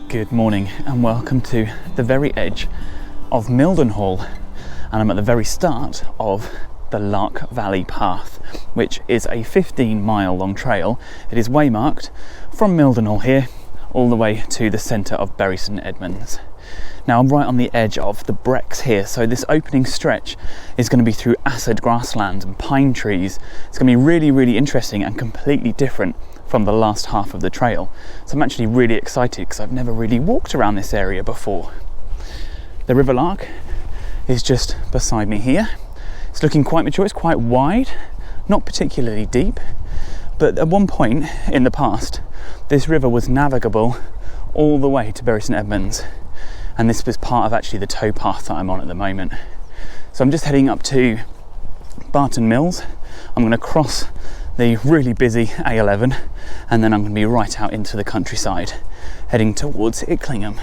Good morning and welcome to the very edge of Mildenhall, and I'm at the very start of the Lark Valley Path, which is a 15-mile long trail. It is waymarked from Mildenhall here all the way to the centre of Bury St Edmunds. Now I'm right on the edge of the Brecks here, so this opening stretch is going to be through acid grasslands and pine trees. It's going to be really interesting and completely different from the last half of the trail. So I'm actually really excited because I've never really walked around this area before. The River Lark is just beside me here. It's looking quite mature, it's quite wide, not particularly deep, but at one point in the past, this river was navigable all the way to Bury St Edmunds, and this was part of actually the towpath that I'm on at the moment. So I'm just heading up to Barton Mills. I'm going to cross the really busy A11 and then I'm going to be right out into the countryside heading towards Icklingham.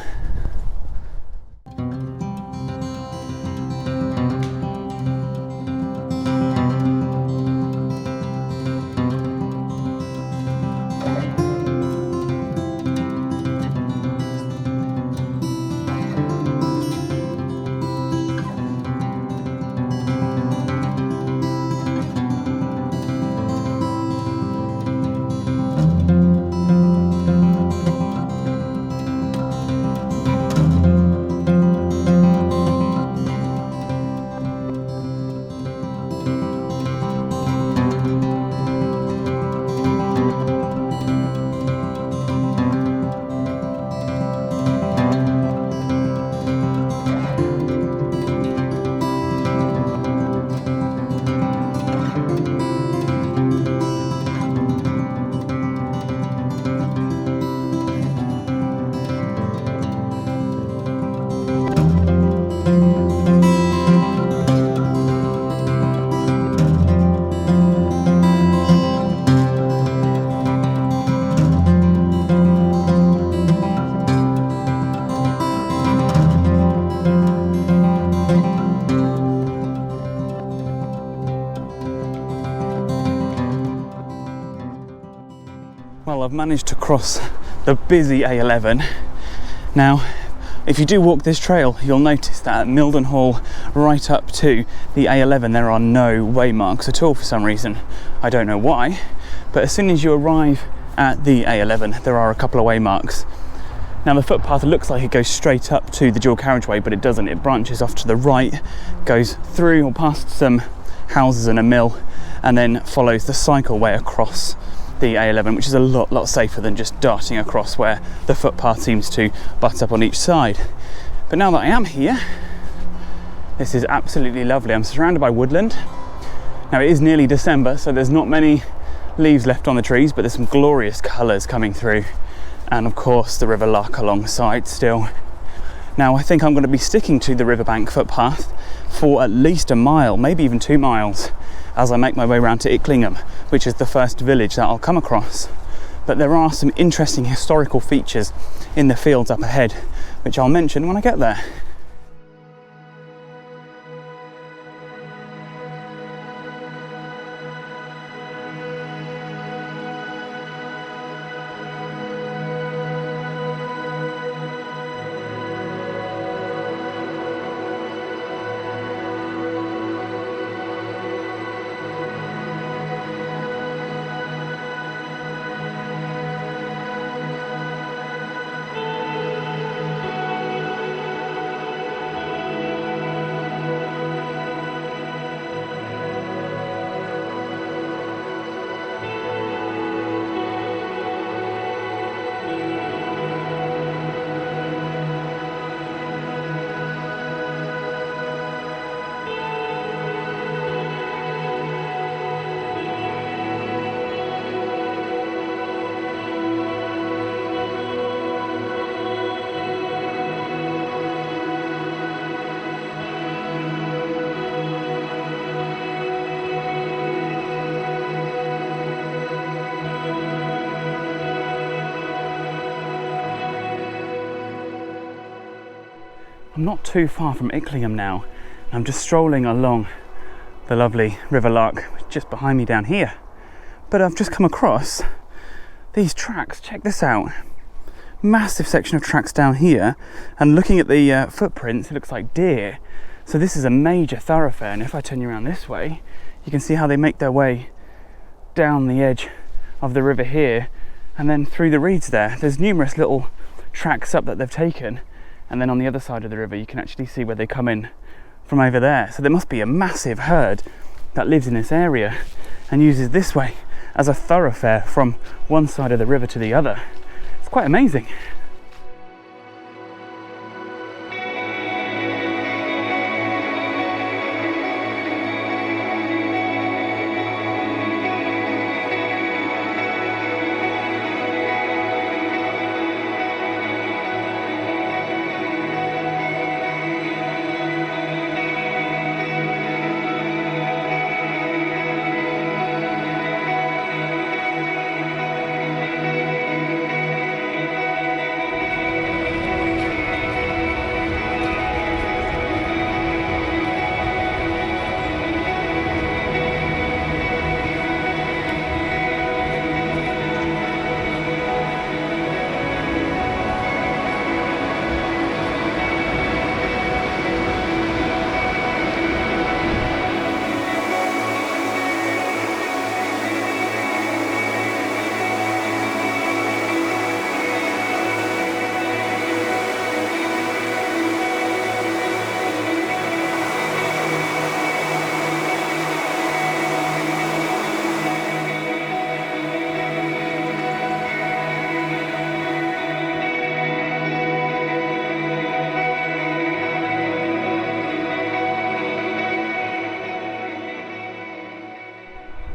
Well, I've managed to cross the busy A11. Now, if you do walk this trail, you'll notice that at Mildenhall right up to the A11 there are no waymarks at all for some reason. I don't know why, but as soon as you arrive at the A11 there are a couple of waymarks. Now the footpath looks like it goes straight up to the dual carriageway, but it doesn't. It branches off to the right, goes through or past some houses and a mill, and then follows the cycleway across the A11, which is a lot safer than just darting across where the footpath seems to butt up on each side. But now that I am here, this is absolutely lovely. I'm surrounded by woodland. Now it is nearly December, so there's not many leaves left on the trees, but there's some glorious colours coming through, and of course the River Lark alongside still. Now I think I'm going to be sticking to the riverbank footpath for at least a mile, maybe even 2 miles, as I make my way around to Icklingham, which is the first village that I'll come across. But there are some interesting historical features in the fields up ahead, which I'll mention when I get there. I'm not too far from Icklingham now. I'm just strolling along the lovely River Lark just behind me down here. But I've just come across these tracks. Check this out. massive section of tracks down here, and looking at the footprints, it looks like deer. So this is a major thoroughfare, and if I turn you around this way, you can see how they make their way down the edge of the river here, and then through the reeds there. There's numerous little tracks up that they've taken, and then on the other side of the river you can actually see where they come in from over there. So there must be a massive herd that lives in this area and uses this way as a thoroughfare from one side of the river to the other. It's quite amazing.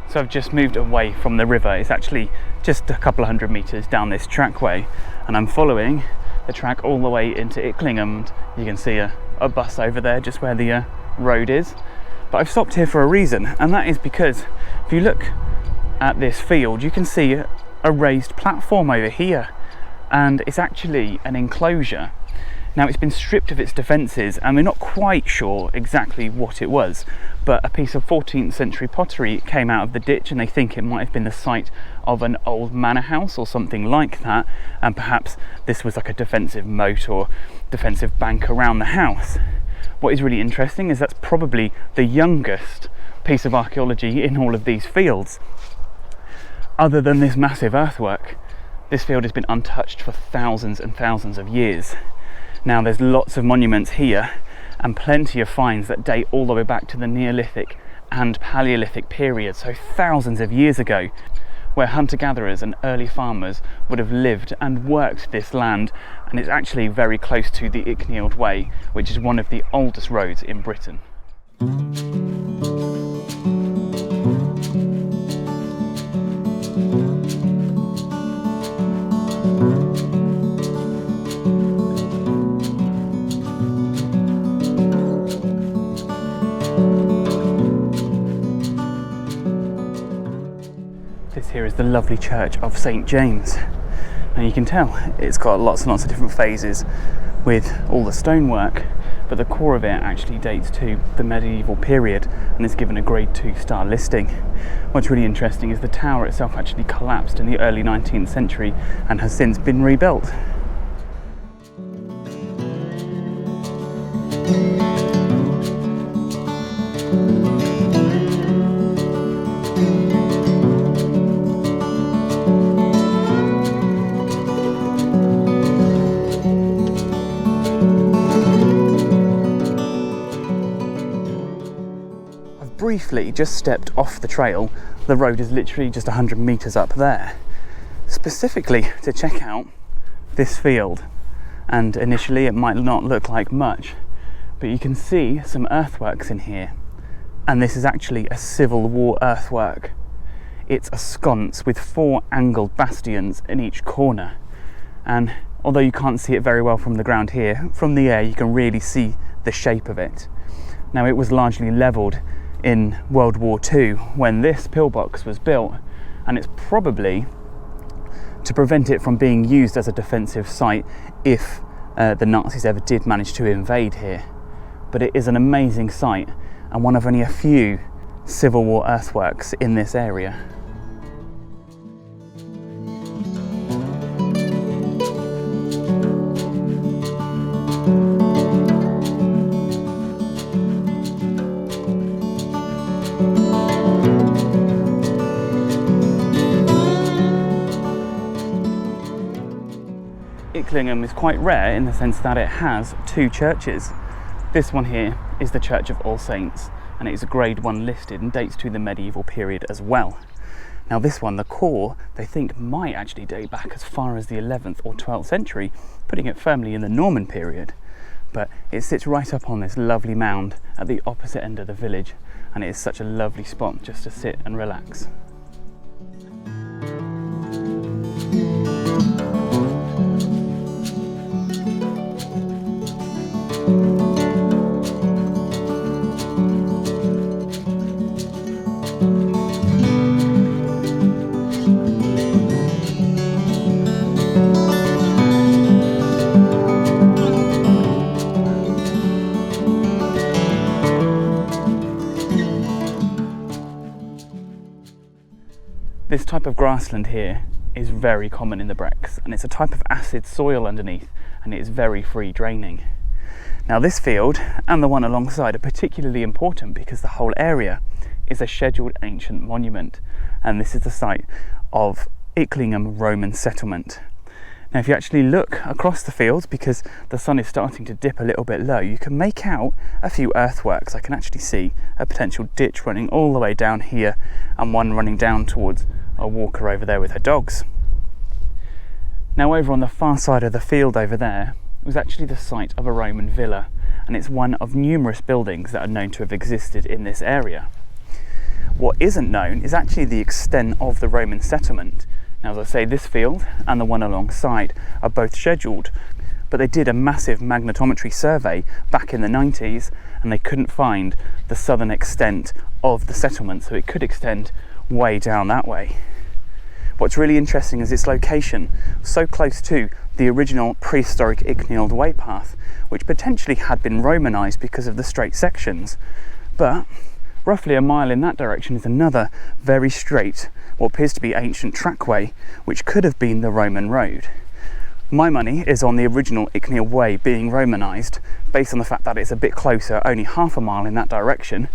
So I've just moved away from the river. It's actually just a couple of 100 metres down this trackway, and I'm following the track all the way into Icklingham. You can see a bus over there just where the road is. But I've stopped here for a reason, and that is because if you look at this field, you can see a raised platform over here, and it's actually an enclosure. Now it's been stripped of its defences, and we're not quite sure exactly what it was, but a piece of 14th century pottery came out of the ditch, and they think it might have been the site of an old manor house or something like that, and perhaps this was like a defensive moat or defensive bank around the house. What is really interesting is that's probably the youngest piece of archaeology in all of these fields. Other than this massive earthwork, this field has been untouched for thousands and thousands of years. Now there's lots of monuments here and plenty of finds that date all the way back to the Neolithic and Paleolithic period, so thousands of years ago, where hunter-gatherers and early farmers would have lived and worked this land, and it's actually very close to the Icknield Way, which is one of the oldest roads in Britain. Here is the lovely church of St James, and you can tell it's got lots and lots of different phases with all the stonework, but the core of it actually dates to the medieval period and is given a grade 2 star listing. What's really interesting is the tower itself actually collapsed in the early 19th century and has since been rebuilt. Briefly just stepped off the trail. The road is literally just 100 metres up there, specifically to check out this field, and initially it might not look like much, but you can see some earthworks in here, and this is actually a Civil War earthwork. It's a sconce with 4 angled bastions in each corner, and although you can't see it very well from the ground here, from the air you can really see the shape of it. Now it was largely levelled in World War II when this pillbox was built, and it's probably to prevent it from being used as a defensive site if the Nazis ever did manage to invade here. But it is an amazing site and one of only a few Civil War earthworks in this area. Icklingham is quite rare in the sense that it has two churches. This one here is the Church of All Saints, and it is a Grade 1 listed and dates to the medieval period as well. Now this one, the core, they think might actually date back as far as the 11th or 12th century, putting it firmly in the Norman period. But it sits right up on this lovely mound at the opposite end of the village, and it is such a lovely spot just to sit and relax. This type of grassland here is very common in the Brecks, and it's a type of acid soil underneath, and it is very free draining. Now this field and the one alongside are particularly important because the whole area is a scheduled ancient monument, and this is the site of Icklingham Roman settlement. Now if you actually look across the fields, because the sun is starting to dip a little bit low, you can make out a few earthworks. I can actually see a potential ditch running all the way down here and one running down towards a walker over there with her dogs. Now over on the far side of the field over there was actually the site of a Roman villa, and it's one of numerous buildings that are known to have existed in this area. What isn't known is actually the extent of the Roman settlement. Now as I say, this field and the one alongside are both scheduled, but they did a massive magnetometry survey back in the 90s and they couldn't find the southern extent of the settlement, so it could extend way down that way. What's really interesting is its location, so close to the original prehistoric Icknield Way path, which potentially had been Romanised because of the straight sections, but roughly a mile in that direction is another very straight, what appears to be ancient trackway, which could have been the Roman road. My money is on the original Icknield Way being Romanised, based on the fact that it's a bit closer, only half a mile in that direction,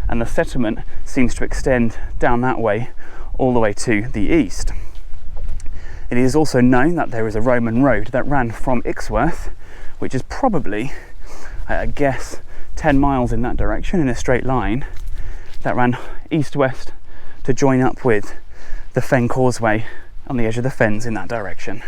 and the settlement seems to extend down that way all the way to the east. It is also known that there is a Roman road that ran from Ixworth, which is probably, I guess, 10 miles in that direction in a straight line, that ran east-west to join up with the Fen Causeway on the edge of the fens in that direction.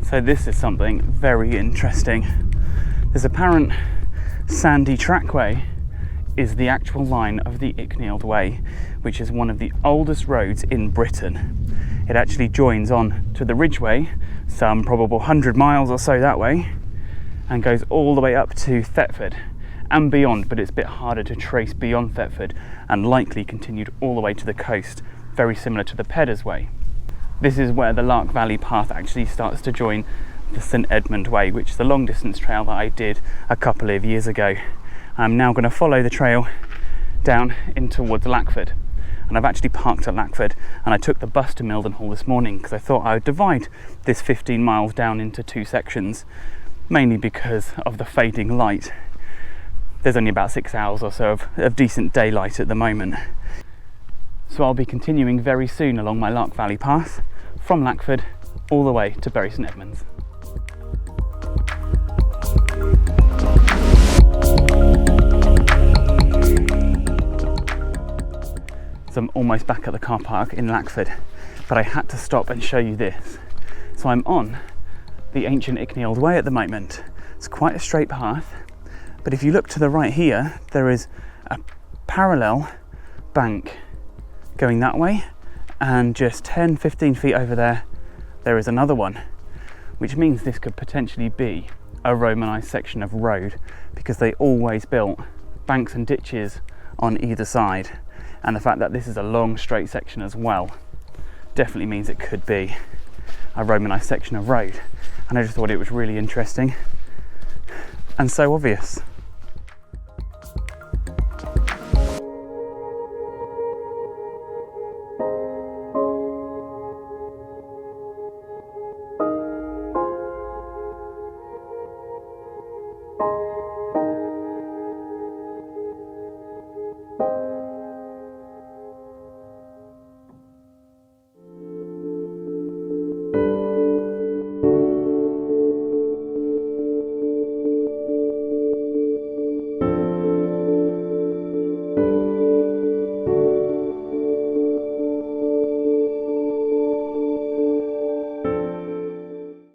So this is something very interesting. This apparent sandy trackway is the actual line of the Icknield Way, which is one of the oldest roads in Britain. It actually joins on to the Ridgeway, some probable 100 miles or so that way, and goes all the way up to Thetford and beyond, but it's a bit harder to trace beyond Thetford, and likely continued all the way to the coast, very similar to the Peddars Way. This is where the Lark Valley Path actually starts to join the St Edmunds Way, which is the long distance trail that I did a couple of years ago. I'm now going to follow the trail down in towards Lackford, and I've actually parked at Lackford and I took the bus to Mildenhall this morning because I thought I would divide this 15 miles down into two sections, mainly because of the fading light. There's only about 6 hours or so of decent daylight at the moment. So I'll be continuing very soon along my Lark Valley Path from Lackford all the way to Bury St Edmunds. So I'm almost back at the car park in Lackford, but I had to stop and show you this. So I'm on the ancient Icknield Way at the moment. It's quite a straight path, but if you look to the right here, there is a parallel bank going that way, and just 10-15 feet over there is another one, which means this could potentially be a Romanised section of road, because they always built banks and ditches on either side, and the fact that this is a long straight section as well definitely means it could be a Romanised section of road. And I just thought it was really interesting and so obvious.